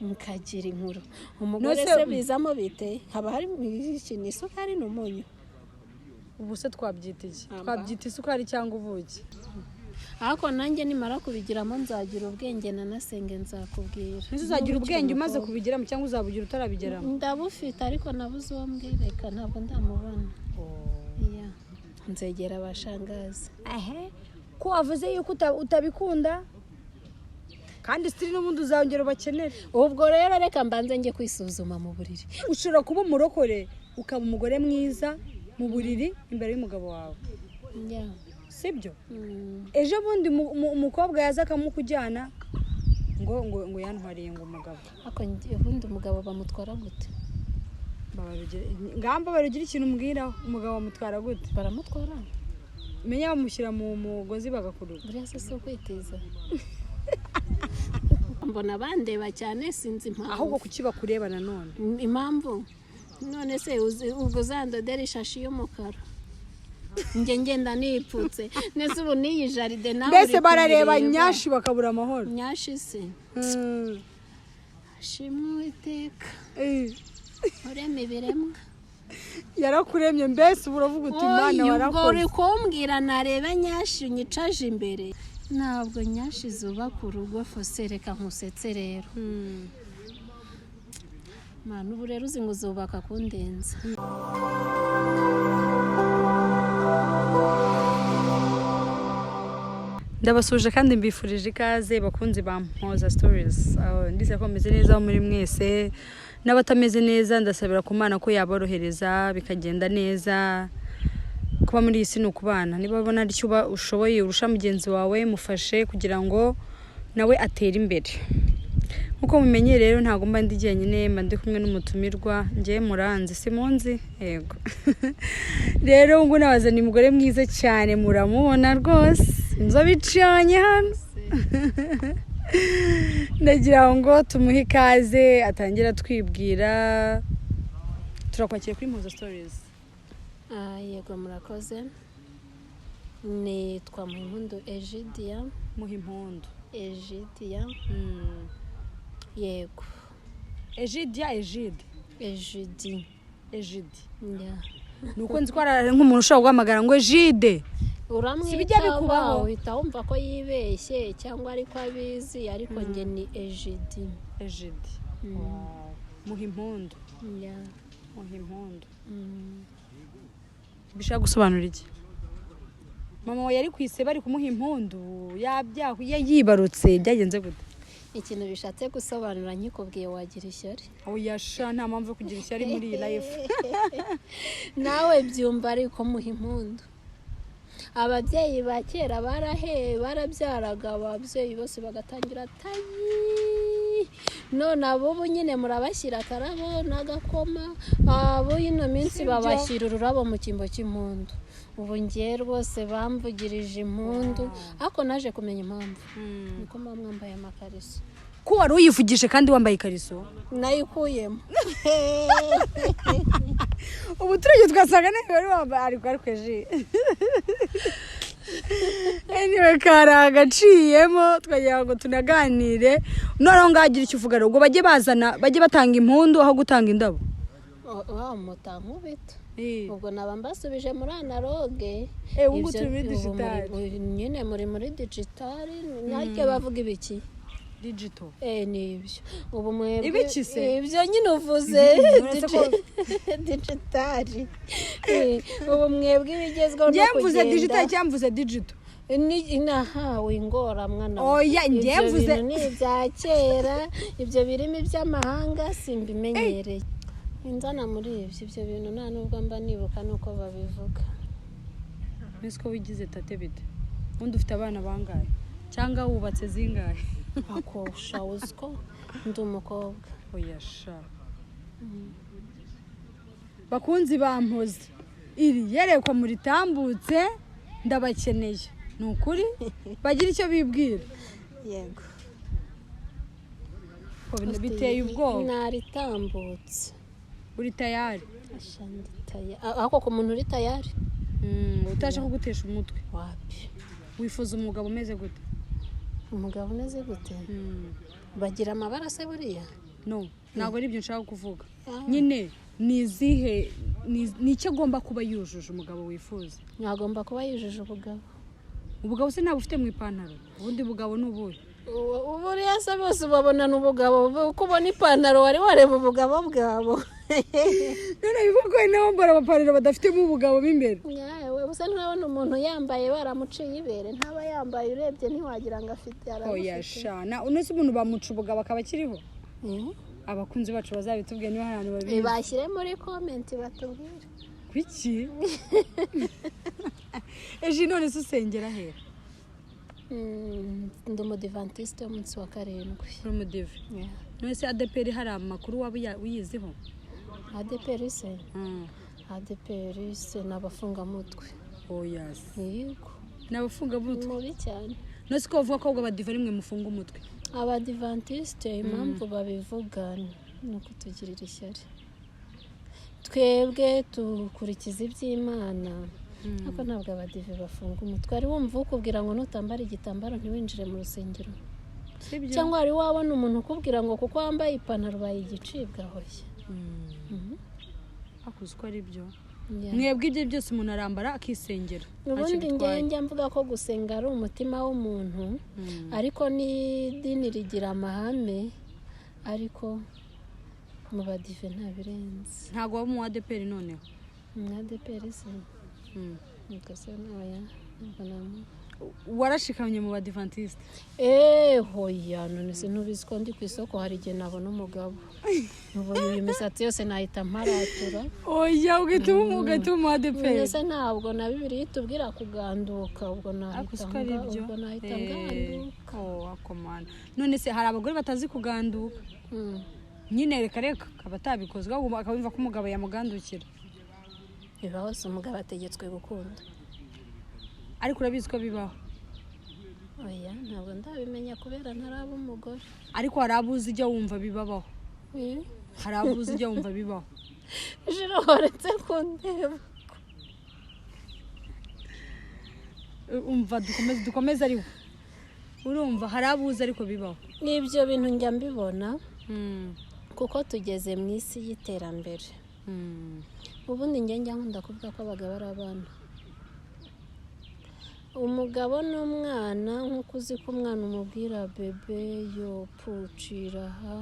mukagira inkuru umugore se bizamo bite haba hari ikintu isukari n'umunyu ubu se twabyita iki twabyita isukari cyangwa ubuki ariko nanjye nimara kubigiramo nzagira ubwenge nanasenge nzakubwira uzagira ubwenge umaze kubigiramo cyangwa uzabugira utarabigeramo ndabufite ariko nabuze uwo mbwereka ntabwo ndamubona nzegera abashangazi ko wavuze yuko utabikunda kandi sitiri n'ubundi uzongera ubakenere ubwo rero reka mbanze njye kwisuzuma mu buriri ushobora kuba umurokore ukaba umugore mwiza mu buriri imbere y'umugabo wawe sibyo ejo bundi umukobwa yaza akamukujyana ngo yantwariye ngo umugabo ariko ubundi umugabo bamutwara gute ngamba barugira ikintu umbwiraho umugabo bamutwara gute baramutwara menya bamushyira mu mugozi bagakurura buriya se si ukwitiza mbona bandeba cyane sinzi impamvu ahubwo kuki bakureba nanone impamvu none se ubwo uzandodera ishashi y'umukara njye ngenda nipfutse nese ubu n'iyi jaride nawe mbese barareba nyashi bakabura amahoro nyashi se shimwe Uwiteka urema ibiremwa yarakuremye mbese uravuga uti Imana warakoze ubwo uri kumbwira nareba nyashi unyicaje imbere ntabwo nyashi zubaka urugo fose reka nkusetse rero Mana ubu rero uzi ngo uzubaka kundenza ndabasuje kandi mbifurije ikaze bakunzi ba Mpoza Stories ndize ko meze neza muri mwese n'abatameze neza ndasabira ku Mana ko yaborohereza bikagenda neza kuba muri iyi si ni ukubana niba babona ari cyo ushoboye urusha mugenzi wawe mufashe kugira ngo nawe atere imbere nkuko mumenye rero ntago mba ndi jyenyine mba ndi kumwe n'umutumirwa ngiye muranzi simunzi yego rero ngo nabazana umugore mwiza cyane muramubona rwose nzobicanye hano ndagira ngo tumuhe ikaze atangira twibwira turakwakiye kuri Mpoza Stories yego murakoze nitwa Muhimpundu Egidia Muhimpundu Egidia yego Egidia Egidi nuko nzi ko ari nk'umuntu ushobora guhamagara ngo Egide uramwita uhita wumva ko yibeshye cyangwa ariko abizi ariko njye ni Egidi Muhimpundu Muhimpundu bishaka gusobanura iki mama we yari kwise bari kumuha impundu yabyahuye yibarutse byagenze gute ikintu bishatse gusobanura nkikubwiye wagira ishyari oyasha nta mpamvu yo kugira ishyari muri iyi life nawe byumva ariko muha impundu ababyeyi ba kera barabyaraga ababyeyi bose bagatangira tayi none abo nyine murabashyira akarabo n'agakoma abo ino minsi babashyira ururabo mu cyimbo cy'impundu ubu ngiye rwose bamvugirije impundu ariko naje kumenya impamvu niko mba mwambaye amakariso ko wari uyivugije kandi wambaye ikariso nayikuyemo ubu turege twasanga nawe wari wambaye ariko eji niwe kari agaciyemo twagira ngo tunaganire noneho ngagira icyo uvuga ubwo bajye batanga impundu aho gutanga indabo mutankubita ubwo naba mbasubije muri analogue ubu turi muri digital nyine muri digital ntajye bavuga ibiki digital nibyo ubu mwebwe ibiki se ibyo nyine uvuze digital ubu mwebwe ibigezweho no kugenda mvuze digital cyangwa mvuze digital nahawe ingora mwana oya njye mvuze ni ibya kera ibyo birimo iby'amahanga simbimenyereye inzana muri ibyo bintu nta nubwo mba nibuka nuko babivuga mbese ko wigize tate bite undi ufite abana bangahe cyangwa wubatse zingahe akosha uziko ndi umukobwa oyasha bakunzi ba Mpoza iri yerekwa muri tambutse ndabakeneye ni ukuri bagira icyo bibwira yego biteye ubwoba naritambutse uri tayari ako ku muntu uri tayari utaje kugutesha umutwe wapi wifuza umugabo umeze gute umugabo umeze gute bagira amabara se buriya no ntabwo ari ibyo nshaka kuvuga Ah. nyine nizihe nicyo agomba kuba yujuje umugabo wifuza ntagomba kuba yujuje ubugabo se ntabwo ufite mu ipantaro ubundi bugabo ni ubuhe buriya se bose babona n'ubugabo uko ubona ipantaro wari wareba ubugabo bwabo none bivuga ko n'abambara amapantaro badafitemo ubugabo b'imbere yewe usa nturabona umuntu yambaye baramuciye ibere ntaba yambaye urebye ntiwagira ngo afite oya shana unese umuntu bamuca ubugabo akaba akiriho abakunzi bacu bazabitubwiye niba hari abantu babizi bashyire muri komenti batubwire kuki ejo none se usengera he ndi umudivantiste w'umunsi wa karindwi umudive none se ADPR hari amakuru waba uyiziho ADPR se ADPR se n'abafungamutwe oya yego n'abafungamutwe mubi cyane none se ko bavuga ko abadive rimwe mufunga umutwe abadivantiste impamvu babivuga ni ukutugirira ishyari twebwe dukurikiza iby'Imana ariko ntabwo abadive bafunga umutwe ari wumva ukubwira ngo nutambara igitambaro ntiwinjire mu rusengero cyangwa ari wabona umuntu ukubwira ngo kuko wambaye ipantaro bayigicibwa hoye akuze ko ari byo mwebwe ibyo byose umuntu arambara akisengera ubundi njya mvuga ko gusenga ari umutima w'umuntu ariko n'idini rigira amahame ariko mu badive nta birenze ntabwo waba mu ADPR noneho mu ADPR se ukase nawe warashikamye mu badivantiste hoya none se ntubizi ko ndi ku isoko hari igihe nabona umugabo uyu imisatsi yose nahita mparatura oya ugahita mu ADPR none se ntabwo na Bibiliya itubwira kuganduka ubwo nahita nganduka akomana none se hari abagore batazi kuganduka nyine reka abatabikozwe akabumva ko umugabo yamugandukira bibaho se umugabo ategetswe gukunda ariko urabizi ko bibaho oya ntabwo ndabimenya kubera ntaraba umugore ariko hari abuzi ijya wumva bibabaho hari abuzi ijya wumva bibaho jiro waretse kundeba umva dukomeze ariho urumva hari abuzi ariko bibaho n'ibyo bintu njya mbibona kuko tugeze mu isi y'iterambere ubundi njya nkunda kuvuga ko abagabo ari abana umugabo n'umwana nk'uko uzi ko umwana umubwira bebe yo pucira aha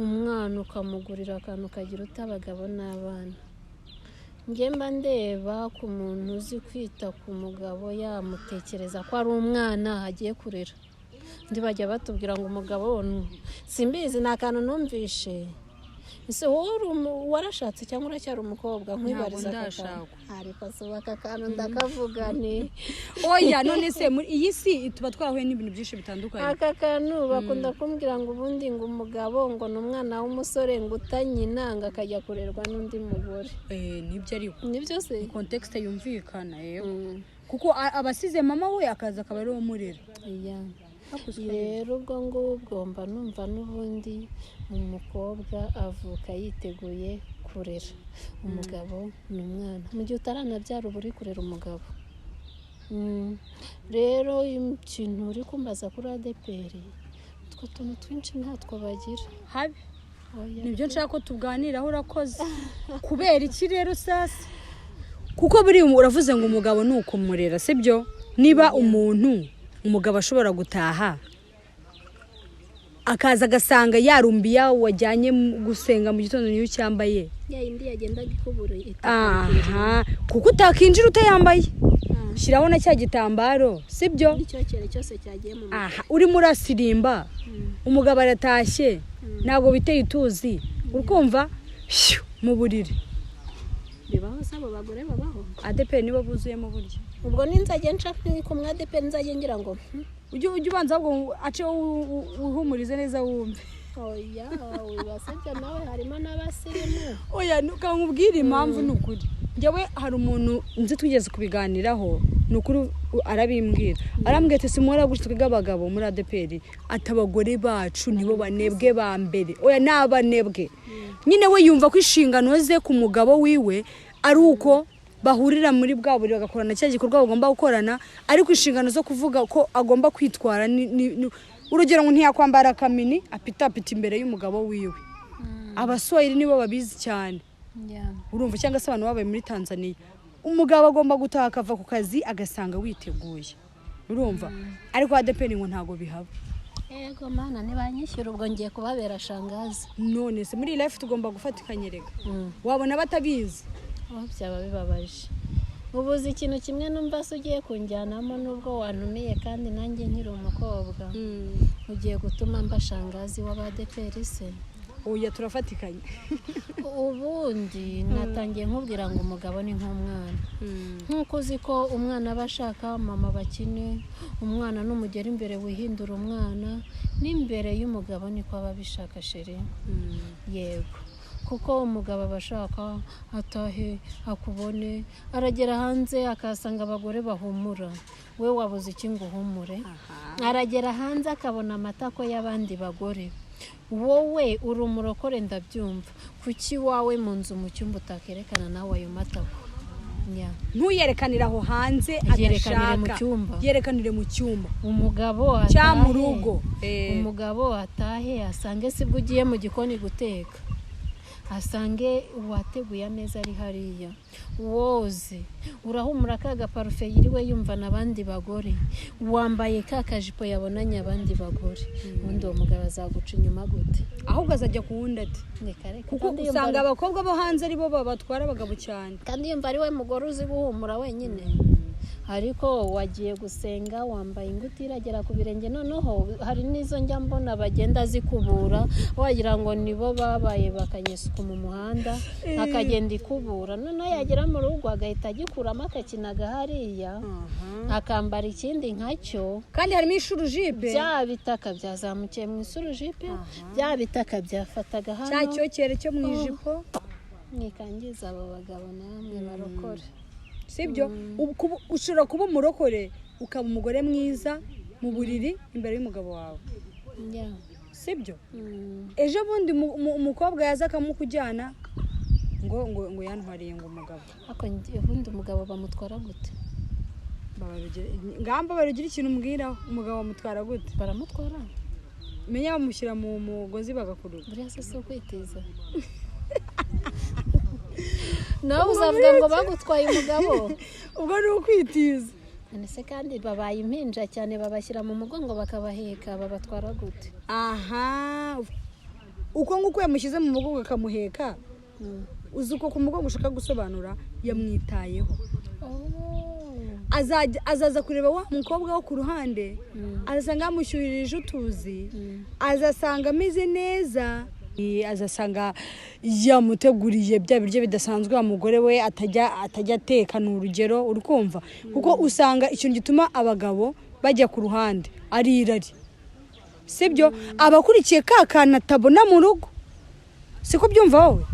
umwana ukamugurira akantu kagira uta abagabo n'abana mba ndeba ku muntu uzi kwita ku mugabo yamutekereza ko ari umwana agiye kurera ndi bajya batubwira ngo umugabo simbizi ni akantu numvishe ese wowe warashatse cyangwa uracyari umukobwa nkwibariza ariko suba aka kantu ndakavugane oya none se muri iyi si tuba twarahuye n'ibintu byinshi bitandukanye aka kantu bakunda kumbwira ngo ubundi ngo umugabo ngo ni umwana w'umusore ngo utanyina ngo akajya kurerwa n'undi mugore nibyo ariko nibyo se kontekste yumvikana kuko abasize mama we akaza akaba ari umurera rero ubwo ngubwo mba numva n'ubundi umukobwa avuka yiteguye kurera umugabo ni umwana mu gihe utaranabyara uba uri kurera umugabo rero ikintu uri kumbaza kuri ADPR utwo tuntu twinshi ntatwo bagira habi nibyo nshaka ko tuganiraho urakoze kubera iki rero sasa kuko buri uravuze ngo umugabo ni ukumurera sibyo niba umugabo ashobora gutaha akaza agasanga yarumbiya wajyanye gusenga mu gitondo niyo cyambaye yindi yagendaga ikubura kuko utakinjira utayambaye shyiraho na cya gitambaro sibyo icyokere cyose cyagiye mu urimo urasirimba umugabo aratashye ntabwo biteye ituzi ukumva mu buriri bibaho se abo bagore babaho ADPR nibo buzuyemo burya ubwo ninzajye nshaka ku ADPR nzajye ngira ngo ujye ubanza ahubwo ace uhumurize neza wumve oya wibasabye nawe harimo n'abasirimu oya nkubwire impamvu ni ukuri njyewe hari umuntu nzi twigeze kubiganiraho ni ukuri arabimbwira arambwira ati simura gutyo bw'abagabo muri ADPR ati abagore bacu nibo banebwe ba mbere oya n'abanebwe nyine we yumva ko inshingano ze ku mugabo wiwe ari uko bahurira muri bwa buri bagakorana cya gikorwa bagomba gukorana ariko inshingano zo kuvuga ko agomba kwitwara urugero ngo ntiyakwambara akamini apita imbere y'umugabo wiwe. Abaswahili nibo babizi cyane. Urumva cyangwa se abantu babaye muri Tanzania umugabo agomba gutaha akava ku kazi agasanga witeguye. Urumva ariko adepeni ngo ntago bihaba. Ego mana ntibanyishyura ubwo ngiye kubabera shangazi. None se muri life tugomba gufatikanya rega. Wabona batabizi. Byaba bibabaje. Ubuze ikintu kimwe numva se ugiye kunjyanamo nubwo wantumiye kandi nanjye nkiri umukobwa. Ugiye gutuma mba shangazi w'abadeperi se. Oya turafatikanye. Ubundi natangiye nkubwira ngo umugabo ni nk'umwana. Nkuko uzi ko umwana aba ashaka mama bakine, umwana n'umugera imbere wihindura umwana, n'imbere y'umugabo niko aba bishaka sheri. Yego. Kuko umugabo aba ashaka atahe akubone, aragera hanze akasanga abagore bahumura. We wabuze iki ngo uhumure? Aragera hanze akabona amatako y'abandi bagore. Wowe uri umurokore ndabyumva. Kuki wawe mu nzu mu cyumba utakerekana nawe ayo matako? Ntuyerekanira aho hanze agashaka. Yerekanire mu cyumba. Umugabo atahe mu rugo. Umugabo atahe asange sibwo ugiye mu gikoni guteka. Asange wateguye neza ari hariya. Woze urahumura kaga parufe yiriwe yumva nabandi bagore. Wambaye kakajipo yabonanye abandi bagore. Ubundi uwo mugabo azaguca inyuma gute? Ahubwo azajya kuwundi ati. Kuko usanga abakobwa bo hanze ari bo batwara abagabo cyane. Kandi yumva ari we mugore uzi guhumura wenyine. Ariko wagiye gusenga wambaye inguti iragera ku birenge, noneho hari nizo njya mbona bagenda zikubura wagira ngo nibo babaye bakanyesuka mu muhanda akagenda ikubura, noneho yagera mu rugo agahita agikuramo akakinaga hariya akambara ikindi nkacyo, kandi harimo ishurujipe bya bitaka byazamukiye mu isurujipe, bya bitaka byafataga hano cya cyokere cyo mu ijipo. Mwikangiza abo bagabo namwe barokore. Sibyo ushobora kuba umurokore ukaba umugore mwiza mu buriri imbere y'umugabo wawe. Sibyo ejo bundi umukobwa yaza akamukujyana ngo yantwariye ngo umugabo. Ako ubundi umugabo bamutwara gute? Ngamba barugira ikintu umbwiraho umugabo bamutwara gute? Baramutwara menya bamushyira mu mugozi bagakurura. Buriya se si ukwitiza. Nawe uzavuga ngo bagutwaye umugabo ubwo ni ukwitiza. Nese kandi babaye impinja cyane babashyira mu mugongo bakabaheka, babatwara gute? Uko nguko yamushyize mu mugongo akamuheka. Uzi uko ku mugongo ushaka gusobanura yamwitayeho. Azaza kureba wa mukobwa wo ku ruhande, azasanga yamushyuririje utuzi, azasanga ameze neza, azasanga yamuteguriye bya biryo bidasanzwe umugore we atajya ateka. Ni urugero uri kumva, kuko usanga ikintu gituma abagabo bajya ku ruhande ari irari. Sibyo abakurikiye kakana atabona mu rugo. Siko byumva wowe?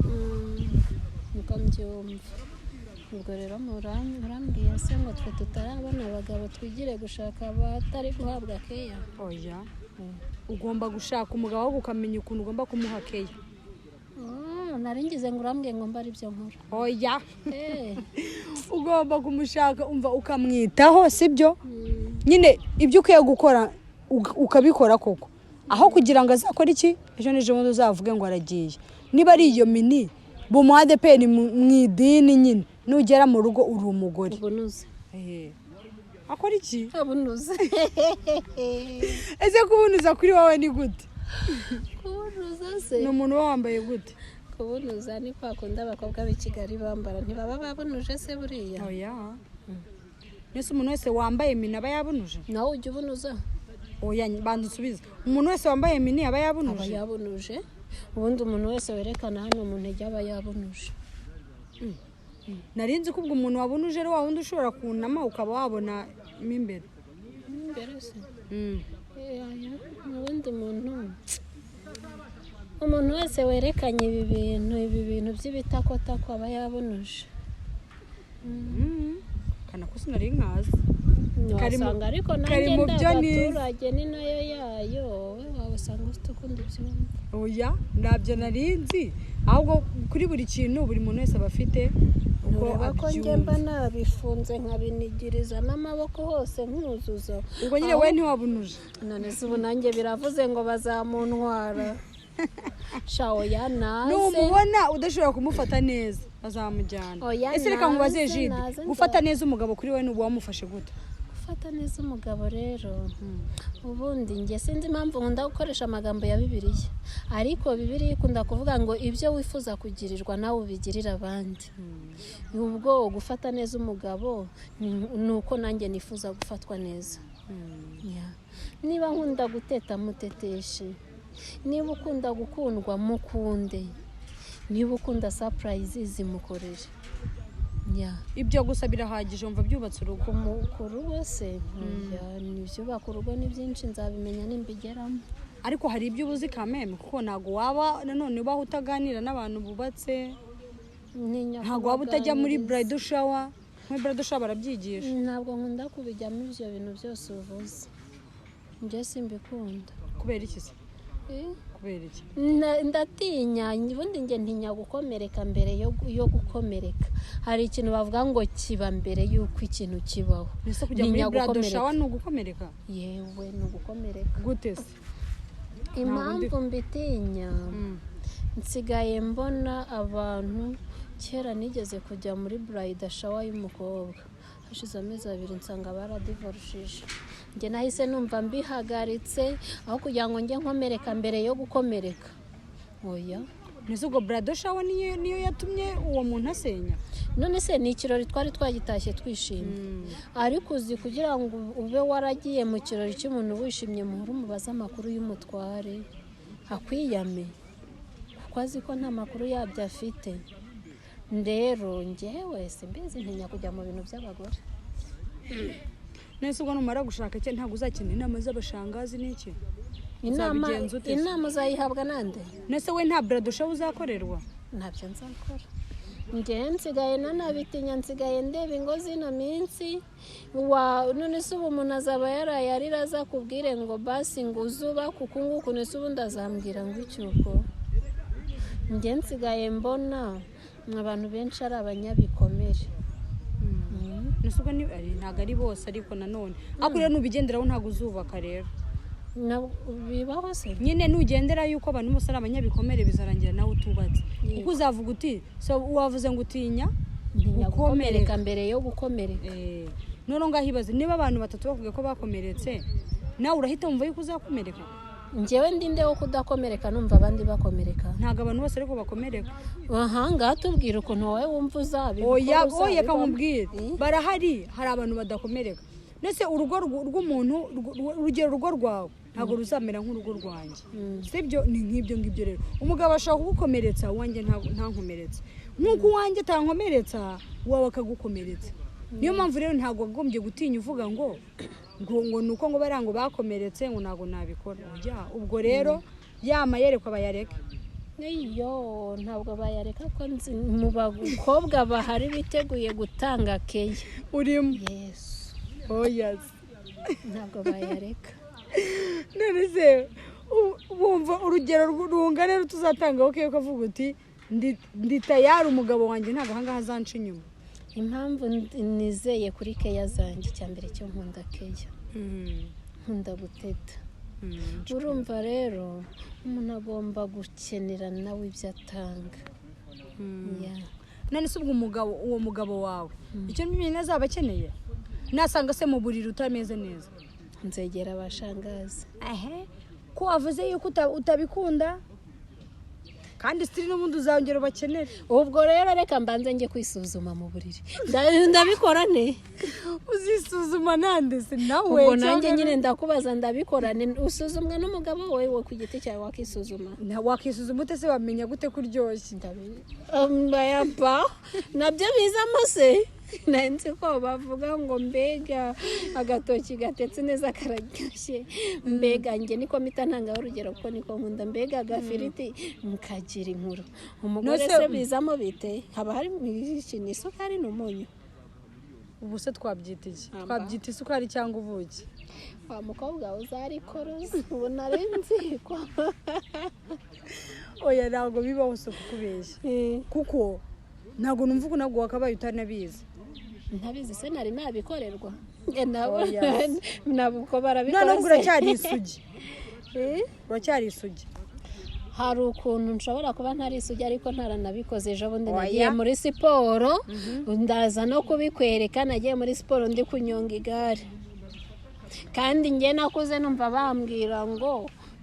Nuko mbyumva. Ubwo rero murambwiye se ngo twe tutarabona abagabo twigire gushaka abatari guhabwa keya. Oya. Ugomba gushaka umugabo wo ukamenya ukuntu ugomba kumuha keya. Naringize ngo urambwiye ngo mba ari byo nkora. Oya. Ugomba kumushaka umva ukamwitaho. Sibyo nyine ibyo ukwiye gukora ukabikora koko, aho kugira ngo azakora iki ejo n'ejo bundi uzavuge ngo aragiye. Niba ari iyo mini bumuhade peni mwidini nyine nugera mu rugo uri umugore. Ubunuze. Akora iki? Abunuze. Ese kubunuza kuri wowe ni gute? Kubunuza se. Ni umuntu wambaye gute? Kubunuza ni kwa kundi abakobwa b'i Kigali bambara, ntibaba babunuje se buriya? Oya. Nese umuntu wese wambaye mini aba yabunuje? Nawe ujya ubunuza? Oya bandusubiza. Umuntu wese wambaye mini aba yabunuje? Aba yabunuje. Ubundi umuntu wese werekana hano mu ntege aba yabunuje. Narinzi ko ubwo umuntu wabunuje ari wa wundi ushobora kunama ukaba wabona imbere. Imbere se? Ubundi umuntu wese werekanye ibi bintu by'ibitakotako aba yabunuje. Kana ko sinari nkazi. Wasanga ariko nanjye ndabaturage ni nayo yayo, we wabasanga ufite ukundi byumva. Oya nabyo narinzi ahubwo kuri buri kintu buri muntu wese aba afite uko ureba ko njye mba abyumva. nabifunze nkabinigiriza n'amaboko hose nkuzuzo ubwo nyine we ntiwabunuje none se ubu nanjye biravuze ngo bazamuntwara shawo yanaze numubona udashobora kumufata neza bazamujyana. Oya, ese reka nkubaze naze, Jide, naze, gufata neza umugabo kuri we n'ubu wamufashe gute? gufata neza umugabo rero ubundi njye sinzi impamvu nkunda gukoresha amagambo ya Bibiliya, ariko Bibiliya ikunda kuvuga ngo ibyo wifuza kugirirwa nawe ubigirira abandi. ubwo gufata neza umugabo ni uko nanjye nifuza gufatwa neza. Yeah. niba nkunda guteta muteteshe, niba ukunda gukundwa mukunde, niba ukunda surprise zimukorere. Yeah. ibyo gusa birahagije wumva byubatse urugo? ku rugo se n'ibyubaka urugo ni byinshi nzabimenya nimbigeramo, ariko hari ibyo ubuzi kameme kuko ntago waba nanone ubaho utaganira n'abantu bubatse, ntago waba utajya muri bridal shower. muri bridal shower barabyigisha. ntabwo nkunda kubijyamo ibyo bintu byose uvuze, njye simbikunda. kubera iki se? kubera iki? ndatinya, ubundi njye ntinya gukomereka mbere yo gukomereka. hari ikintu bavuga ngo kiba mbere y'uko ikintu kibaho. Nese kujya muri bridal shower ni ugukomereka? yewe ni ugukomereka. gute se? impamvu mbitinya, nsigaye mbona abantu, kera nigeze kujya muri bridal shower y'umukobwa, hashize amezi 2 nsanga baradivorushije. njye nahise numva mbihagaritse aho kugira ngo njye nkomereka mbere yo gukomereka. oya, nese ubwo bridal shower niyo yatumye uwo muntu asenya? none se ni ikirori twari twagitashye twishimye, ariko uzi kugira ngo ube waragiye mu kirori cy'umuntu wishimye muhuru mubaza amakuru y'umutware akwiyame, kuko azi ko nta makuru yabyo afite. rero njyewe simbizi, ntinya kujya mu bintu by'abagore. nese ubwo numara gushaka cye ntabwo uzakenera inama z'abashangazi n'iki? inama uzayihabwa nande? nese we nta bridal shower uzakorerwa? ntabyo nzakora. njye nsigaye nanabitinya, nsigaye ndeba ingo zino minsi. none se ubu umuntu azaba yaraye arira aza kubwire ngo basi ngo uzuba kuko nguku, nese ubundi azambwira ngo icyuko. njye nsigaye mbona abantu benshi ari abanyabikomere. nese ubwo ntabwo ari bose, ariko nanone ariko rero nubigenderaho ntabwo uzubaka. rero bibaho se nyine nugendera yuko abantu bose ari abanyabikomere bizarangira nawe utubatse. kuko uzavuga uti so wavuze ngo utinya gukomereka mbere yo gukomereka. none ngahibaze niba abantu 3 bavuga ko bakomeretse, nawe urahita wumva yuko uzakomereka? njyewe ndinde wo kudakomereka numva abandi bakomereka? ntago abantu bose ariko bakomereka. ngaha tubwira ukuntu wowe wumva oya kamubwire, barahari, hari abantu badakomereka. nese urugo rw'umuntu, urugero urugo rwawe ntabwo ruzamera nk'urugo rwanjye, sibyo? ni nk'ibyo ngibyo. rero umugabo ashaka kugukomeretsa, uwanjye ntankomeretse. nk'uko uwanjye atankomeretsa wawe akagukomeretsa. niyo mpamvu rero ntabwo wagombye gutinya uvuga ngo ni uko ngo bariya ngo bakomeretse ngo ntabwo nabikora. ubwo rero yama yerekwa bayareke. iyo ntabwo bayareka, ko mu bakobwa bahari biteguye gutanga keya urimo. yesu, yes. ntabwo bayareka. none se wumva urugero rungana tuzatangaho keya ukavuga uti ndi tayari umugabo wanjye ntabwo ahangaha azanca inyuma? impamvu nizeye kuri keya zanjye, cya mbere cyo nkunda keya, nkunda guteta. urumva rero umuntu agomba gukenera nawe ibyo atanga. none se ubwo uwo mugabo wawe icyo nyine azaba akeneye, nasanga se mu buriri utameze neza, nzegera abashangazi. ko wavuze yuko utabikunda kandi sitiri n'ubundi uzongera ubakenere. ubwo rero reka mbanze njye kwisuzuma mu buriri. ndabikora ne? uzisuzuma nande se nawe? ubwo nanjye nyine ndakubaza, ndabikora ne? usuzumwa n'umugabo wowe ku giti cyawe wakisuzuma? wakisuzuma ute se wamenya gute ko uryoshye? nabyo bizamo se? nzi ko bavuga ngo mbega agatoki gatetse neza kararyoshye, mbega njye niko mpita ntangaho urugero kuko niko nkunda, mbega agafiriti mukagira inkuru. umugore se bizamo bite? haba hari ikintu, isukari n'umunyu? ubu se twabyita iki? twabyita isukari cyangwa ubuki? wa mukobwa uzarikoroza, ubu narenze ko oya ntabwo bibaho so kukubeshya kuko ntabwo numva uko nabwo wakabaye utanabizi ntabizi se nari nabikorerwa nabo uko barabikora none uracyari isugi uracyari isugi hari ukuntu nshobora kuba ntari isugi ariko ntaranabikoze ejo bundi nagiye muri siporo ndaza no kubikwereka nagiye muri siporo ndi kunyonga igare kandi njye nakuze numva bambwira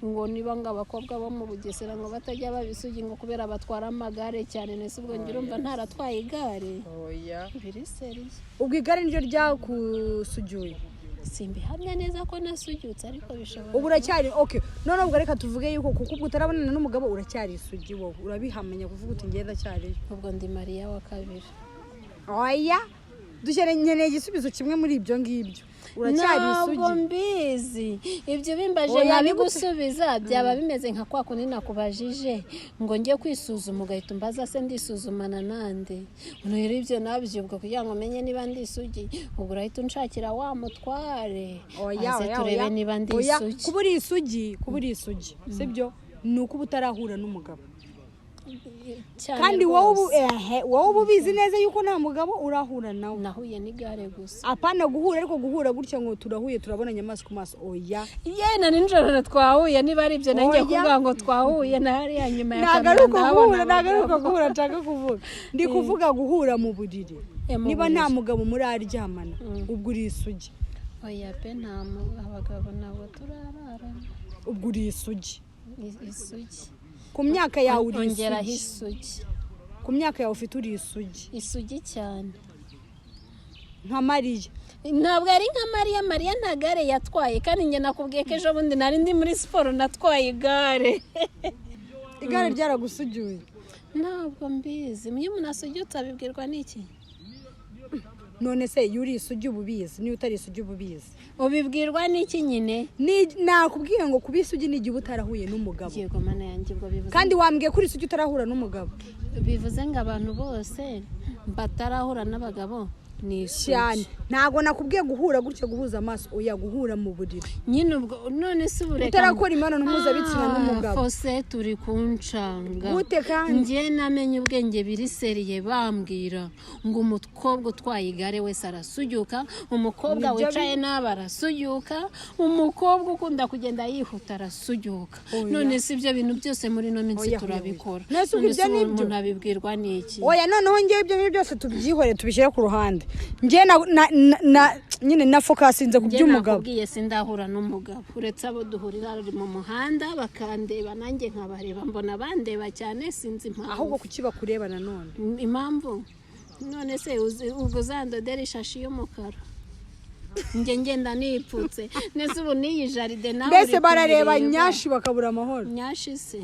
ngo niba ngo abakobwa bo mu Bugesera ngo batajya babisugi ngo kubera batwara amagare cyane nese ubwo ngira umva ntaratwaye igare oya biri seriye ubwo igare niryo ryakusugiye simbihamya neza ko nasugyutse ariko bishobora ubu uracyari okay none ubwo reka tuvuge yuko kuko ubwo utarabonana n'umugabo uracyari isugi wowe urabihamenya kuvuga uti ngenda cyari ubwo ndi Mariya wa kabiri oya dukeneye igisubizo kimwe muri ibyo ngibyo uracyari isugi ntabwo mbizi ibyo bimbaje nabigusubiza byaba bimeze nka kwa kundi nakubajije ngo njye kwisuzuma ugahita umbaza se ndisuzumana nande rero ibyo nabyo ubwo kugira ngo menye niba ndi isugi ubwo urahita unshakira wa mutware aze turebe niba ndi isugi kuba uri isugi sibyo ni uko utarahura n'umugabo kandi wowe ubizi neza yuko nta mugabo urahura nawe nahuye n'igare gusa apana guhura ariko guhura gutya ngo turahuye turabonanye amaso ku maso oya yena ninjoro twahuye niba ari ibyo nanjye kuvuga ngo twahuye na hariya nyuma ya kamera nagaruka guhura nshaka kuvuga ndi kuvuga guhura mu buriri niba nta mugabo muri aryamana ubwo uri isugi oya pe nta abagabo nabo turarara ubwo uri isugi ku myaka yawe uri isugi ku myaka yawe ufite uri isugi cyane nka Mariya ntabwo ari nka Mariya nta gare yatwaye kandi njye nakubwiye ko ejo bundi nari ndi muri siporo natwaye igare ryaragusugiye ntabwo mbizi iyo umuntu asugitse abibwirwa n'iki none se iyo uri isugi uba ubizi niyo utari isugi uba ubizi ubibwirwa n'iki nyine nakubwiye ngo kuba isugi ni igihe utarahuye n'umugabo yego mana yanjye ubwo bivuze kandi wambwiye ko uri isugi utarahura n'umugabo bivuze ngo abantu bose batarahura n'abagabo ni cyane ntago nakubwiye guhura gutya guhuza amaso oya guhura mu buriri nyine ubwo none se ubureka utarakora imibonano mpuzabitsina n'umugabo fose turi kuncanga gute kandi njye namenye ubwenge biri seriye bambwira ngo umukobwa utwaye igare wese arasugyuka umukobwa wicaye n'aba arasugyuka umukobwa ukunda kugenda yihuta arasugyuka none si ibyo bintu byose muri no minsi turabikora none se umuntu abibwirwa n'iki oya noneho njye ibyo byose tubyihore tubishyire ku ruhande njye nyine na fokasinze ku by'umugabo nakubwiye sindahura n'umugabo uretse abo duhurira mu muhanda bakandeba nanjye nkabareba mbona bandeba cyane sinzi impamvu ahubwo kuki bakureba nanone impamvu none se ubwo zandodera ishashi y'umukara njye ngenda nipfutse nese ubu n'iyi jaride nawe mbese barareba nyashi bakabura amahoro nyashi se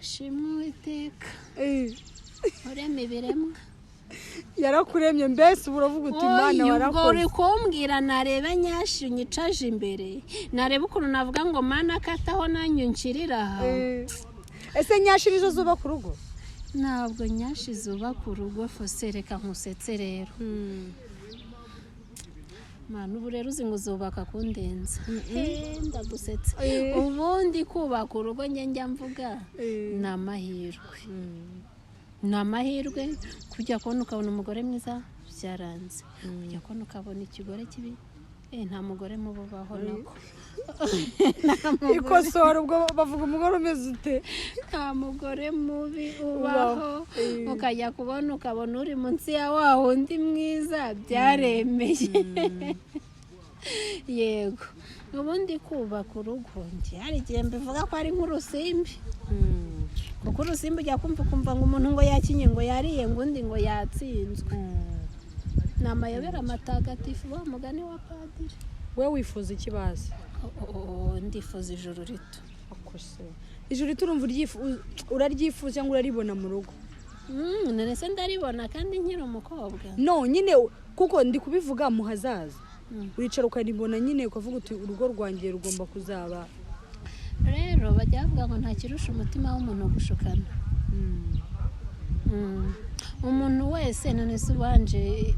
shimwe Uwiteka urema ibiremwa yarakuremye mbese uravuga uti Imana warakoze ubwo uri kumbwira nareba nyashi unyicaje imbere nareba ukuntu navuga ngo mana kataho nanyu nshirira aha ese nyashi nizo zuba ku rugo ntabwo nyashi zuba ku rugo fose reka nkusetse rero mana ubu rero uzi ngo uzubaka kundenza ndagusetse ubundi kubaka urugo njya mvuga ni amahirwe ni amahirwe kujya kubona ukabona umugore mwiza byaranze kujya kubona ukabona ikigore kibi nta mugore mubi ubaho nako ikosora ubwo bavuga umugore umeze ute nta mugore mubi ubaho ukajya kubona ukabona uri munsi ya wa wundi mwiza byaremeye yego ubundi kubaka urugo hari igihe mbivuga ko ari nk'urusimbi kuko urusimbi ujya kumva ngo umuntu ngo yakinye ngo yariye ngo undi ngo yatsinzwe ni amayobera matagatifu wa mugani wa padiri we wifuza ikibazo ndifuza ijoro rito ijoro rito urumva uraryifuza cyangwa uraribona mu rugo none se ndaribona kandi nkiri umukobwa no nyine kuko ndi kubivuga mu hazaza uricara ukaribona nyine ukavuga uti urugo rwanjye rugomba kuzaba rero bajya bavuga ngo nta kirusha umutima w'umuntu gushukana umuntu wese none se ubanje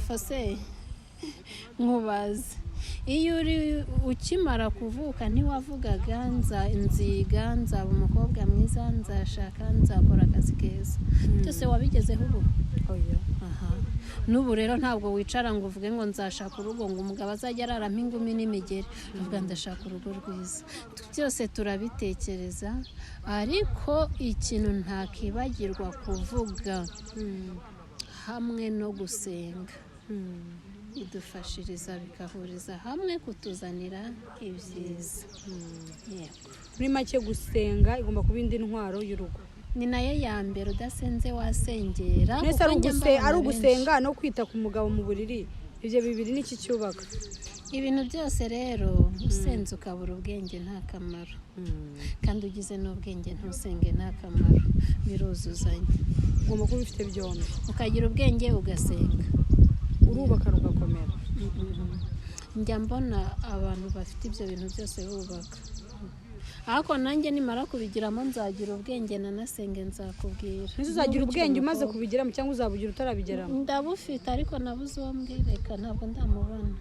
fose nkubaze iyo uri ukimara kuvuka ntiwavugaga nziga nzaba umukobwa mwiza nzashaka nzakora akazi keza byose wabigezeho ubu n'ubu rero ntabwo wicara ngo uvuge ngo nzashaka urugo ngo umugabo azajya araramo ingumi n'imigeri avuga ndashaka urugo rwiza byose turabitekereza ariko ikintu ntakibagirwa kuvuga hamwe no gusenga bidufashiriza bikahuriza hamwe kutuzanira ibyiza muri make gusenga igomba kuba indi ntwaro y'urugo ni nayo ya mbere udasenze wasengera nese ari ugusenga no kwita ku mugabo mu buriri ibyo bibiri n'iki cyubaka ibintu byose rero usenze ukabura ubwenge nta kamaro kandi ugize n'ubwenge ntusenge nta kamaro biruzuzanya ugomba kuba ufite byombi ukagira ubwenge ugasenga urubaka rugakomera njya mbona abantu bafite ibyo bintu byose bubaka ariko nanjye nimara kubigiramo nzagira ubwenge nanasenge nzakubwira uzagira ubwenge umaze kubigiramo cyangwa uzabugira utarabigeramo ndabufite ariko nabuze uwo mbwereka ntabwo ndamubona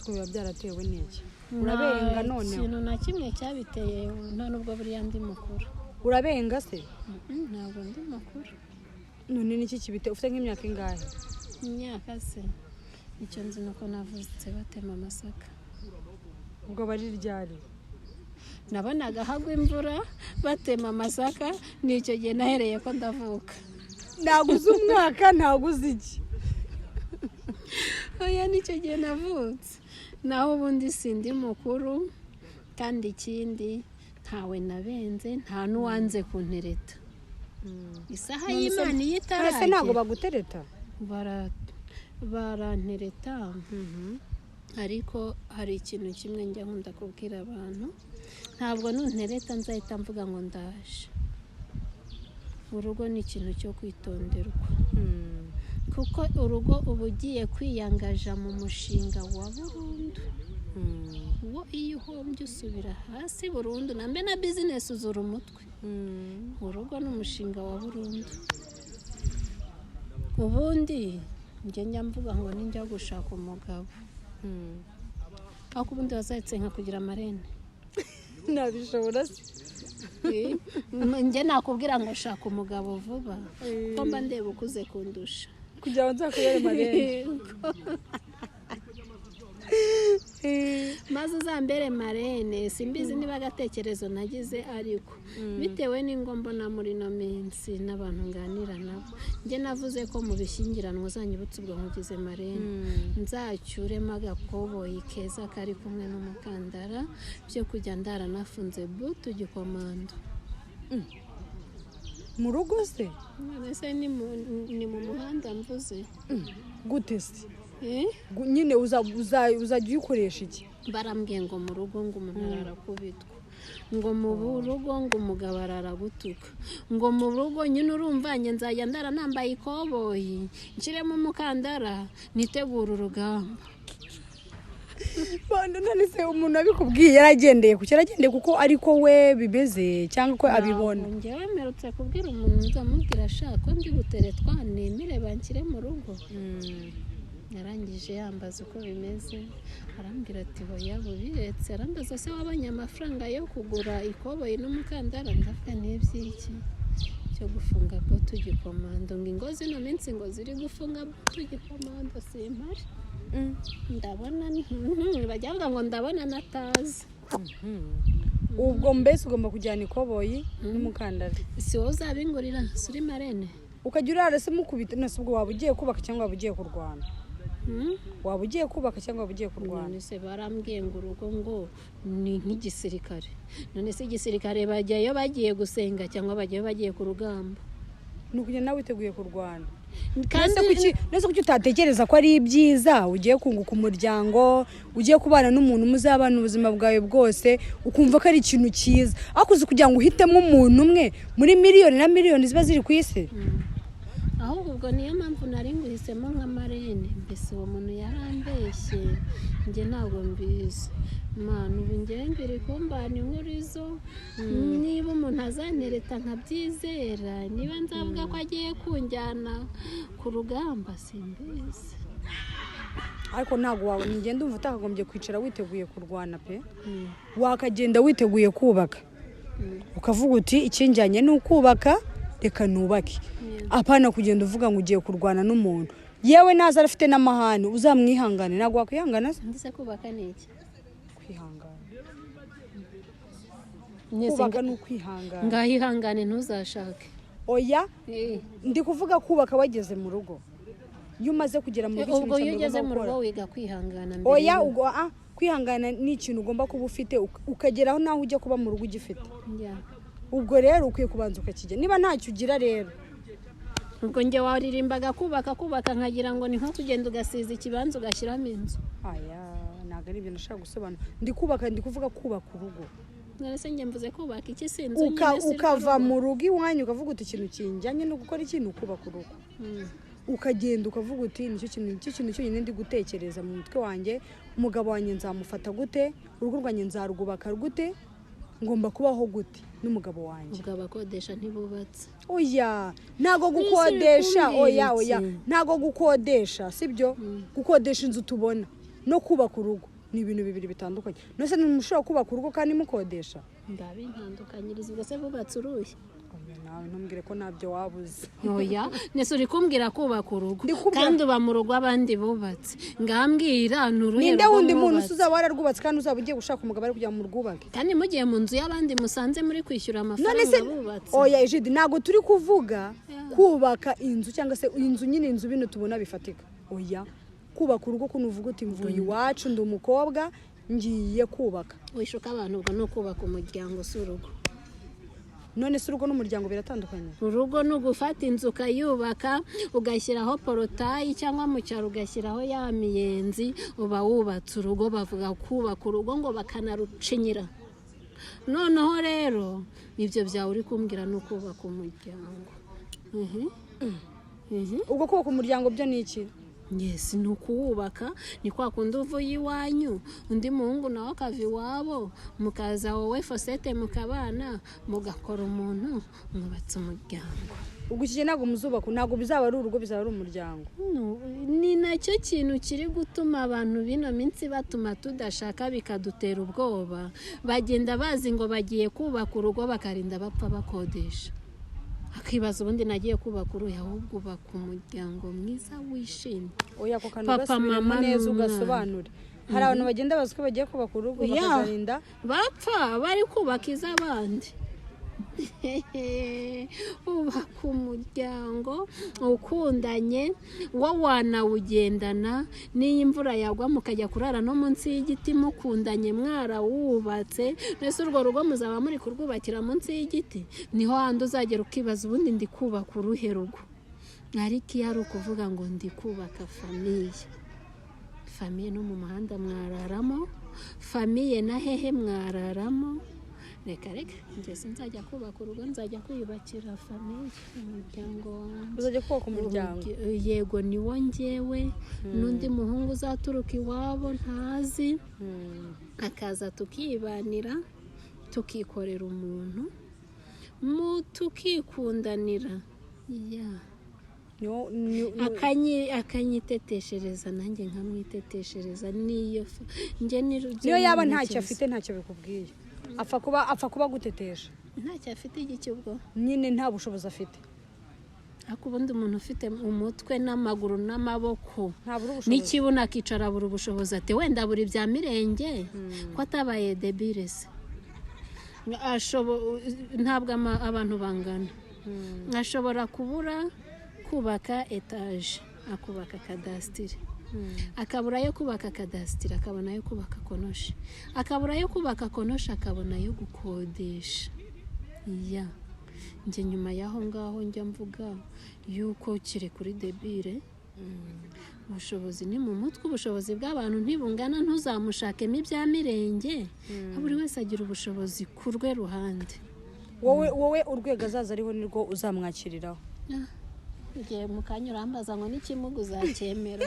biba byaratewe n'iki urabenga noneho ikintu na kimwe cyabiteye nta nubwo buriya ndi mukuru urabenga se ntabwo ndi mukuru none n'iki kibite ufite nk'imyaka ingahe imyaka se icyo nzi nuko navutse batema amasaka ubwo bari ryari nabonaga hagwa imvura batema amasaka nicyo gihe nahereye ko ndavuka naguze umwaka naguze iki oya nicyo gihe navutse naho ubundi sindi mukuru kandi ikindi ntawe nabenze nta n'uwanze kuntereta isaha y'Imana iyo itaragera ese ntabwo bagutereta barantereta ariko hari ikintu kimwe njya nkunda kubwira abantu ntabwo nuntereta nzahita mvuga ngo ndaje urugo ni ikintu cyo kwitonderwa kuko urugo uba ugiye kwiyangaja mu mushinga wa burundu wo iyo uhombye usubira hasi burundu nambe na bizinesi uzura umutwe urugo ni umushinga wa burundu ubundi njya mvuga ngo ninjya gushaka umugabo ariko ubundi wazahetse nka kugira amarene nabishobora se njye nakubwira ngo shaka umugabo vuba kuko mba ndeba ukuze kundusha kugira ngo nzakubere marene maze uzambere marene simbizi niba agatekerezo nagize ariko bitewe n'ingo mbona muri ino minsi n'abantu nganira nabo njye navuze ko mu bishyingiranwa uzanyibutse ubwo nkugize marene nzacyuremo agakoboyi keza kari kumwe n'umukandara byo kujya ndaranafunze butu gikomando mu rugo se ese ni mu muhanda mvuze gute se nyine uzajya uyikoresha iki barambwiye ngo mu rugo ngo umuntu ararakubitwa ngo mu rugo ngo umugabo araragutuka ngo mu rugo nyine urumvanye nzajya ndara nambaye ikoboyi nshyiremo umukandara nitegura urugamba none se umuntu abikubwiye yaragendeye kuko ariko we bimeze cyangwa ko abibona njyewe mperutse kubwira umuntu nzamubwira ashaka ndi buteretwa nemere banshyire mu rugo yarangije yambaza uko bimeze arambwira ati hoya bubiretse arambaza se wabonye amafaranga yo kugura ikoboyi n'umukandara ndavuga n'iby'iki cyo gufunga bo tugikomando ngo ingo zino minsi ngo ziri gufunga bo tugikomando simpari ndabona bajya bavuga ngo ndabona natazi ubwo mbese ugomba kujyana ikoboyi n'umukandara si wowe uzabingurira suri marene ukajya urara se mukubita nase ubwo waba ugiye kubaka cyangwa waba ugiye kurwana waba ugiye kubaka cyangwa waba ugiye kurwana none se barambwiye ngo urugo ngo ni nk'igisirikare none se igisirikare bajyayo bagiye gusenga cyangwa bajyayo bagiye ku rugamba ni ukugenda nawe witeguye kurwana nese kuki utatekereza ko ari ibyiza ugiye kunguka umuryango ugiye kubana n'umuntu muzabana ubuzima bwawe bwose ukumva ko ari ikintu cyiza ariko uzi kugira ngo uhitemo umuntu umwe muri miliyoni na miliyoni ziba ziri ku isi ahubwo ubwo niyo mpamvu nari nguhisemo nka marene mbese uwo muntu yarambeshye njye ntabwo mbizi mwana ubu ngewe mbere kumbana inkurizo niba umuntu azantereta nkabyizera niba nzavuga ko agiye kunjyana ku rugamba simbizi ariko ntabwo wawe nigenda umva utakagombye kwicara witeguye kurwana pe wakagenda witeguye kubaka ukavuga uti ikinjyanye ni ukubaka reka nubake apana kugenda uvuga ngo ugiye kurwana n'umuntu yewe naza arafite n'amahane uzamwihangane ntabwo wakwihangana se ndetse kubaka ni iki kwihangana kubaka ni ukwihangana ngahihangane ntuzashake oya ndi kuvuga kubaka wageze mu rugo iyo umaze kugera mu rugo ubwo iyo ugeze mu rugo wiga kwihangana mbere oya ubwo kwihangana ni ikintu ugomba kuba ufite ukageraho naho ujya kuba mu rugo ugifite ubwo rero ukwiye kubanza ukakijya niba ntacyo ugira rero ubwo njye waririmbaga kubaka nkagira ngo ni nko kugenda ugasiza ikibanza ugashyiramo inzu aya ntabwo ari ibintu nashaka gusobanura ndi kubaka ndi kuvuga kubaka urugo none njye mvuze kubaka iki sinzi ukava mu rugo iwanyu ukavuga uti ikintu kinjyanye no gukora ikintu ukubaka urugo ukagenda ukavuga uti nicyo kintu cyonyine ndi gutekereza mu mutwe wanjye umugabo wanjye nzamufata gute urugo rwanjye nzarwubaka gute ngomba kubaho gute n'umugabo wanjye ubwo abakodesha ntibubatse oya ntago gukodesha oya ntago gukodesha sibyo gukodesha inzu tubona no kubaka urugo ni ibintu bibiri bitandukanye nose ntimushobora kubaka urugo kandi mukodesha ndabintandukanyiriza ubwo se bubatse uruhe nawe ntumbwire ko ntabyo wabuze oya nese uri kumbwira kubaka urugo kandi uba mu rugo abandi bubatse ngambwira nuruhe ninde wundi muntu uzaba wararwubatse kandi uzaba ugiye gushaka umugabo ari kujya mu rwubake kandi mugiye mu nzu y'abandi musanze muri kwishyura amafaranga bubatse oya ejidi ntago turi kuvuga kubaka inzu cyangwa se inzu nyine inzu bino tubona bifatika oya kubaka urugo kuno uvuga uti mvuye iwacu ndi umukobwa ngiye kubaka wishuka abantu ubwo no kubaka umuryango si urugo none se urugo n'umuryango biratandukanye urugo ni ugufata inzu ukayubaka ugashyiraho porotayi cyangwa mu cyaro ugashyiraho ya miyenzi uba wubatse urugo bavuga kubaka urugo ngo bakanarucinyira noneho rero ibyo byawe uri kumbwira ni ukubaka umuryango ubwo kubaka umuryango byo ni iki Yes, ni ukuwubaka ni kwa kundi uvuye iwanyu undi muhungu nawe akava iwabo mukaza wowe fosete mukabana mugakora umuntu mwubatse umuryango ubwo iki ntabwo muzubaka ntabwo bizaba ari urugo bizaba ari umuryango ni nacyo kintu kiri gutuma abantu bino minsi batuma tudashaka bikadutera ubwoba bagenda bazi ngo bagiye kubaka urugo bakarinda bapfa bakodesha akibaza ubundi nagiye kubaka uruhe ahubwo ubaka umuryango mwiza wishimye oya ako kantu gasubiremo neza ugasobanure hari abantu bagenda bazi ko bagiye kubaka urugo bakazarinda bapfa bari kubaka iz'abandi ubaka umuryango ukundanye wo wanawugendana n'iyo imvura yagwa mukajya kurara no munsi y'igiti mukundanye mwarawubatse mbese urwo rugo muzaba muri kurwubakira munsi y'igiti niho handi uzagera ukibaza ubundi ndi kubaka uruhe rugo ariko iyo ari ukuvuga ngo ndi kubaka famiye no mu muhanda mwararamo famiye na hehe mwararamo reka ngeze nzajya kubaka urugo nzajya kwiyubakira famiye umuryango wanjye uzajya kubaka umuryango yego ni wo njyewe n'undi muhungu uzaturuka iwabo ntazi akaza tukibanira tukikorera umuntu tukikundanira akanyiteteshereza nanjye nkamwiteteshereza niyo yaba ntacyo afite ntacyo bikubwiye apfa kuba gutetesha ntacyo afite igicubwo nyine nta bushobozi afite ariko ubundi umuntu ufite umutwe n'amaguru n'amaboko n'ikibuno akicara buri ubushobozi ati wenda buri bya mirenge ko atabaye debile se ntabwo abantu bangana ashobora kubura kubaka etaje akubaka kadasitiri akabura yo kubaka kadasitiri akabona yo kubaka konoshi akabura yo kubaka konoshi akabona yo gukodesha njye nyuma y'aho ngaho njya mvuga yuko kiri kuri debile ubushobozi ni mu mutwe ubushobozi bw'abantu ntibungana ntuzamushakemo ibya mirenge buri wese agira ubushobozi ku rwe ruhande wowe urwego azaza ariho nirwo uzamwakiriraho igihe mu kanya urambaza ngo n'ikimugu uzacyemera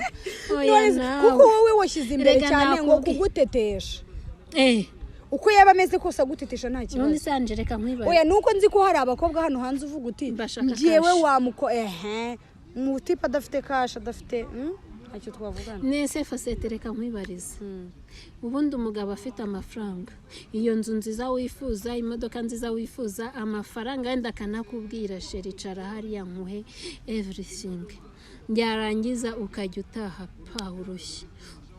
kuko wowe washyize imbere cyane ngo kugutetesha uko yaba ameze kose agutetesha nta kibazo none sanje reka nkwibaze oya nuko nzi ko hari abakobwa hano hanze uvuga uti ngiyewe wamuko mutipe adafite kasha adafite ntacyo twavugana nese Fosete reka nkwibarize ubundi umugabo afite amafaranga iyo nzu nziza wifuza imodoka nziza wifuza amafaranga yenda akanakubwira sheri cara hariya nkuhe everything yarangiza ukajya utaha urushye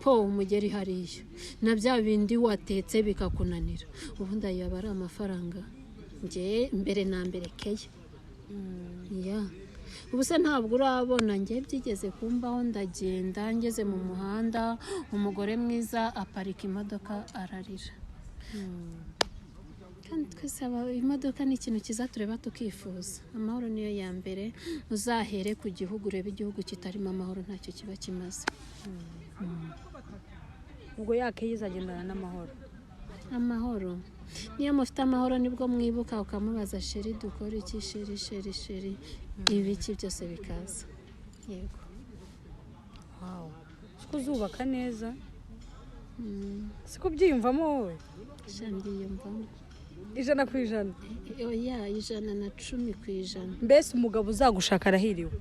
po umugeri hariya na bya bindi watetse bikakunanira ubundi ayo aba ari amafaranga nge mbere na mbere keye ya ubuse ntabwo urabona nge byigeze kumbaho ndagenda ngeze mu muhanda umugore mwiza aparika imodoka ararira kandi twese imodoka ni ikintu cyiza tureba tukifuza amahoro niyo ya mbere uzahere ku gihugu urebe igihugu kitarimo amahoro ntacyo kiba kimaze ubwo yakeye izagendana n'amahoro amahoro niyo mufite amahoro nibwo mwibuka ukamubaza sheri dukora iki sheri ibiki byose bikaza yego wow siko uzubaka neza siko byiyumvamo wowe shandiyumvamo 100%. oya 110%. mbese umugabo uzagushaka arahiriwe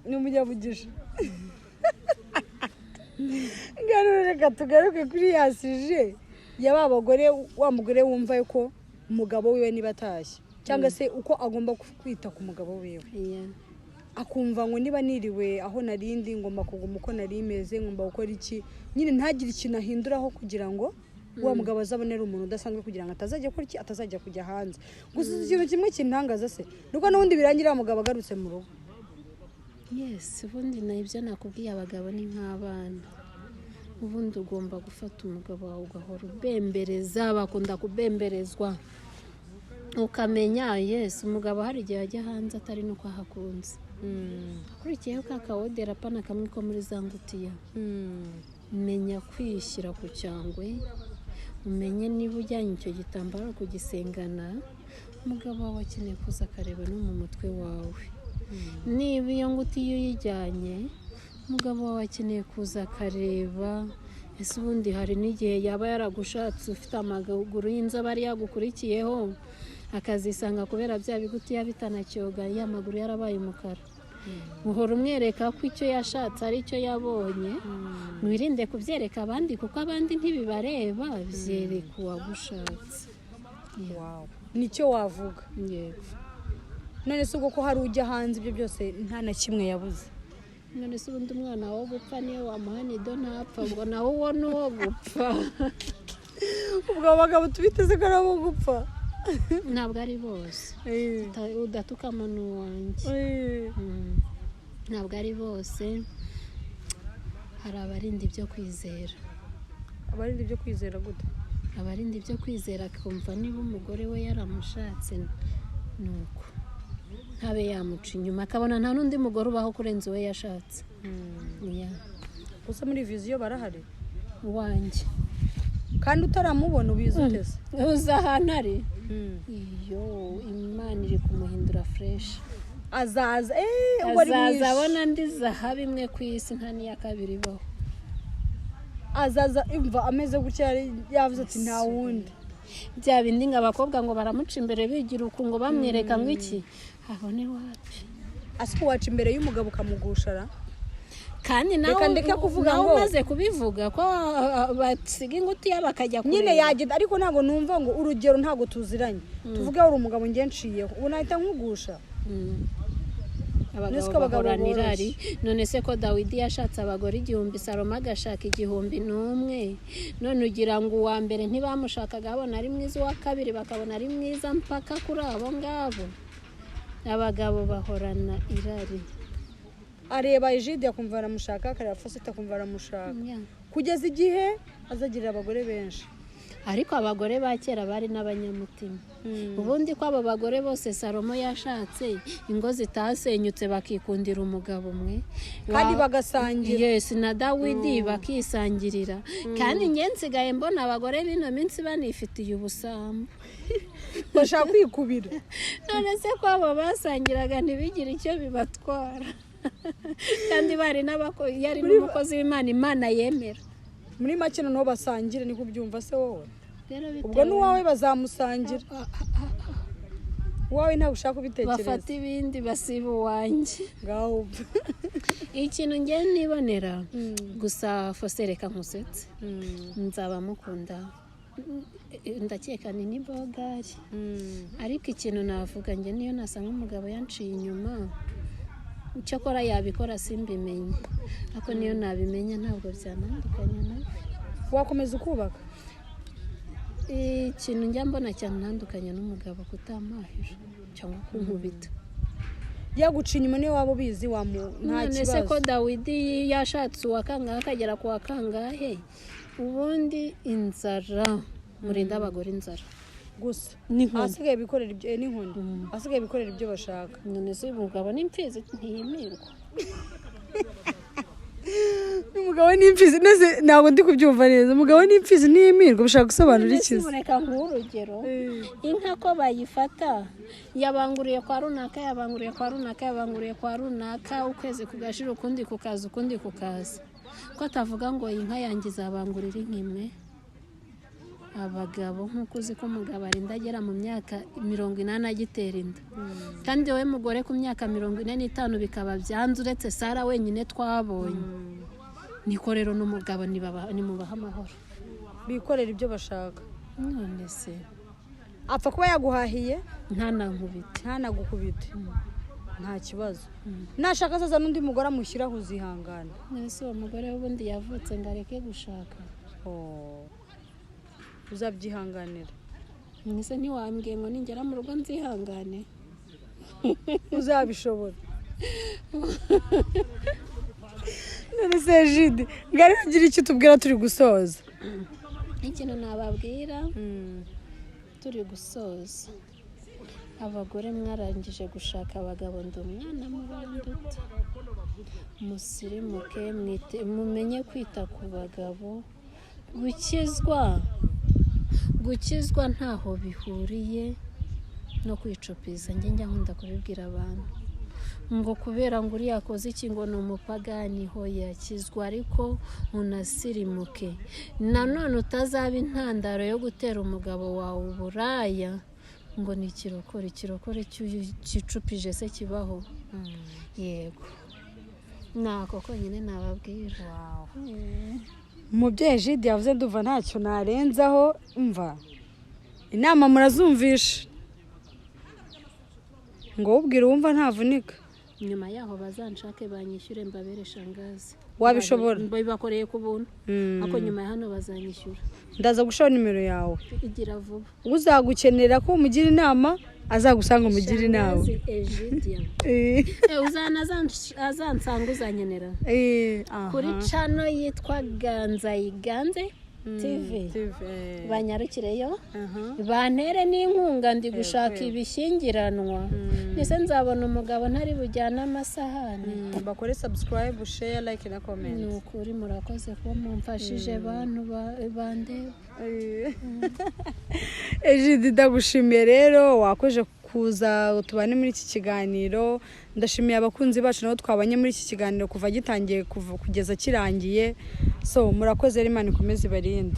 ni umunyabugisha reka tugaruke kuri yasije yaba abagore wa mugore wumva yuko umugabo wiwe niba atashye cyangwa se uko agomba kwita ku mugabo wiwe akumva ngo niba niriwe aho narindi ngomba kuguma uko nari meze ngomba gukora iki nyine ntagire ikintu ahinduraho kugira ngo wa mugabo azabonera umuntu udasanzwe kugira ngo atazajya kuri iki atazajya kujya hanze gusa ikintu kimwe kintangaza se nuko n'ubundi birangira umugabo agarutse mu rugo yes ubundi nabyo nakubwiye abagabo ni nk'abana ubundi ugomba gufata umugabo wawe ugahora ubembereza bakunda kubemberezwa ukamenya yes umugabo hari igihe ajya hanze atari nuko ahakunze akurikiyeho ka kawodera pana kamwe ko muri za ngutiya menya kwishyira ku cyangwe umenye niba ujyanye icyo gitambaro kugisengana umugabo wawe akeneye kuza akareba no mu mutwe wawe niba iyo ngutiya uyijyanye umugabo wawe akeneye kuza akareba ese ubundi hari n'igihe yaba yaragushatse ufite amaguru y'inzobe ari yagukurikiyeho akazisanga kubera bya bigutiya bitanacyoga y'amaguru yarabaye umukara uhora umwereka ko icyo yashatse ari cyo yabonye mwirinde kubyereka abandi kuko abandi ntibibareba byereka uwagushatse nicyo wavuga yego none se ubwo ko hari ujya hanze ibyo byose nta na kimwe yabuze none se ubundi umwana wo gupfa niyo wamuha nido ntapfa ngo nawe ubone uwo gupfa ubwo abagabo tubiteze ko ari abo gupfa ntabwo ari bose udatukamo n'uwanjye ntabwo ari bose hari abarinda ibyo kwizera abarinda ibyo kwizera gute abarinda ibyo kwizera akumva niba umugore we yaramushatse nuko ntabe yamuca inyuma akabona nta n'undi mugore ubaho kurenza uwo yashatse gusa muri viziyo barahari uwanjye kandi utaramubona ubizi uteze uzi ahantu ari iyo imana iri kumuhindura fureshi azaza azaza abona andi zahabu imwe ku isi nta n'iya kabiri ibaho azaza imva ameze gutya yavuze ati nta wundi bya bindi ngo abakobwa ngo baramuca imbere bigira uku ngo bamwereka ngo iki abone wapi asipo waca imbere y'umugabo ukamugushara kandi nawe umaze kubivuga ko basiga ingutiya bakajya kureba nyine yagenda ariko ntabwo numva ngo urugero ntabwo tuziranye tuvuge uri umugabo ngenciyeho ubu nahita nkugusha abagabo bahorana none se ko Dawidi yashatse abagore 1000 Salomo agashaka 1001 none ugira ngo uwa mbere ntibamushakaga abona ari mwiza uwa kabiri bakabona ari mwiza mpaka kuri abo ngabo abagabo bahorana irari areba Ejide akumva aramushaka akareba Fosita akumva aramushaka kugeza igihe azagirira abagore benshi ariko abagore ba kera bari n'abanyamutima ubundi ko abo bagore bose Salomo yashatse ingo zitasenyutse bakikundira umugabo umwe kandi bagasangira yes na Dawidi bakisangirira kandi ngensigaye mbona abagore bino minsi banifitiye ubusambo bashaka kwikubira none se ko abo basangiraga ntibigire icyo bibatwara kandi bari yari n'umukozi w'Imana Imana yemera muri make noneho basangire niko byumva se wowe ubwo n'uwawe bazamusangira wowe ntabwo ushaka kubitekereza bafata ibindi basiba uwanjye ngaho ikintu ngiye nibonera gusa fose reka nkusetse nzaba mukunda ndakeka ni bogari ariko ikintu navuga njye niyo nasanga umugabo yanciye inyuma cyakora yabikora simbimenye ariko niyo nabimenya ntabwo byanandukanye nawe wakomeza ukubaka ikintu njya mbona cyane ntandukanye n'umugabo kutamahira cyangwa kunkubita yaguca inyuma niyo waba ubizi nta none se kibazo ko Dawidi yashatse uwakangahe akagera ku wakangahe ubundi inzara murinda abagore inzara gusa n'inkoni asigaye bikorera ibyo n'inkoni asigaye bikorera ibyo bashaka none se umugabo n'imfizi ntiyimirwa umugabo n'imfizi neze ntabwo ndi kubyumva neza umugabo n'imfizi ntiyimirwa bashaka gusobanura iki reka nk'urugero inka ko bayifata yabanguriye kwa runaka yabanguriye kwa runaka yabanguriye kwa runaka ukwezi kugashira ukundi kukaza ukundi kukaza ko atavuga ngo iyi nka yanjye izabangurira inkimwe abagabo nk'uko uzi ko umugabo arinda agera mu myaka 80 agitera inda kandi wowe mugore ku myaka 45 bikaba byanze uretse Sara wenyine twabonye niko rero n'umugabo nimubaha amahoro bikorera ibyo bashaka none se apfa kuba yaguhahiye ntanagukubite nta kibazo nashaka azaza n'undi mugore amushyiraho uzihangana none se uwo mugore w'ubundi yavutse ngo areke gushaka uzabyihanganira nise ntiwambwiye ngo ningera mu rugo nzihangane uzabishobora none se Jide ngari ugira icyo tubwira turi gusoza ikintu nababwira turi gusoza abagore mwarangije gushaka abagabo ndi umwana mubanduta musirimuke mumenye kwita ku bagabo gukizwa ntaho bihuriye no kwicupiza njya nkunda kubibwira abantu ngo kubera ngo uriya akoze iki ngo ni umupagani ho yakizwa ariko unasirimuke nanone utazaba intandaro yo gutera umugabo wawe uburaya ngo ni ikirokore cyicupije se kibaho yego nako konyine nababwira umubyeyi Jide yavuze ndumva ntacyo narenzaho umva inama murazumvisha ngo ubwire wumva ntavunika nyuma yaho bazanshake banyishyure mbabere shangazi wabishobora bakoreye ku buntu ariko nyuma ya hano bazanyishyura ndaza gushora nimero yawe igira vuba uzagukenera ko umugira inama azagusanga umugira inama uzana azansanga uzanyenera kuri chano yitwa Ganza Iganze TV banyarukireyo bantere n'inkunga ndi gushaka ibishyingiranwa nise nzabona umugabo ntari bujyana amasahani bakore subscribe share like na comment nukuri murakoze ko mumfashije bantu bande Jide ndagushimiye rero wakoje kuza tubane muri iki kiganiro ndashimiye abakunzi bacu nabo twabanye muri iki kiganiro kuva gitangiye kugeza kirangiye so murakoze Imana ikomeze ibarinde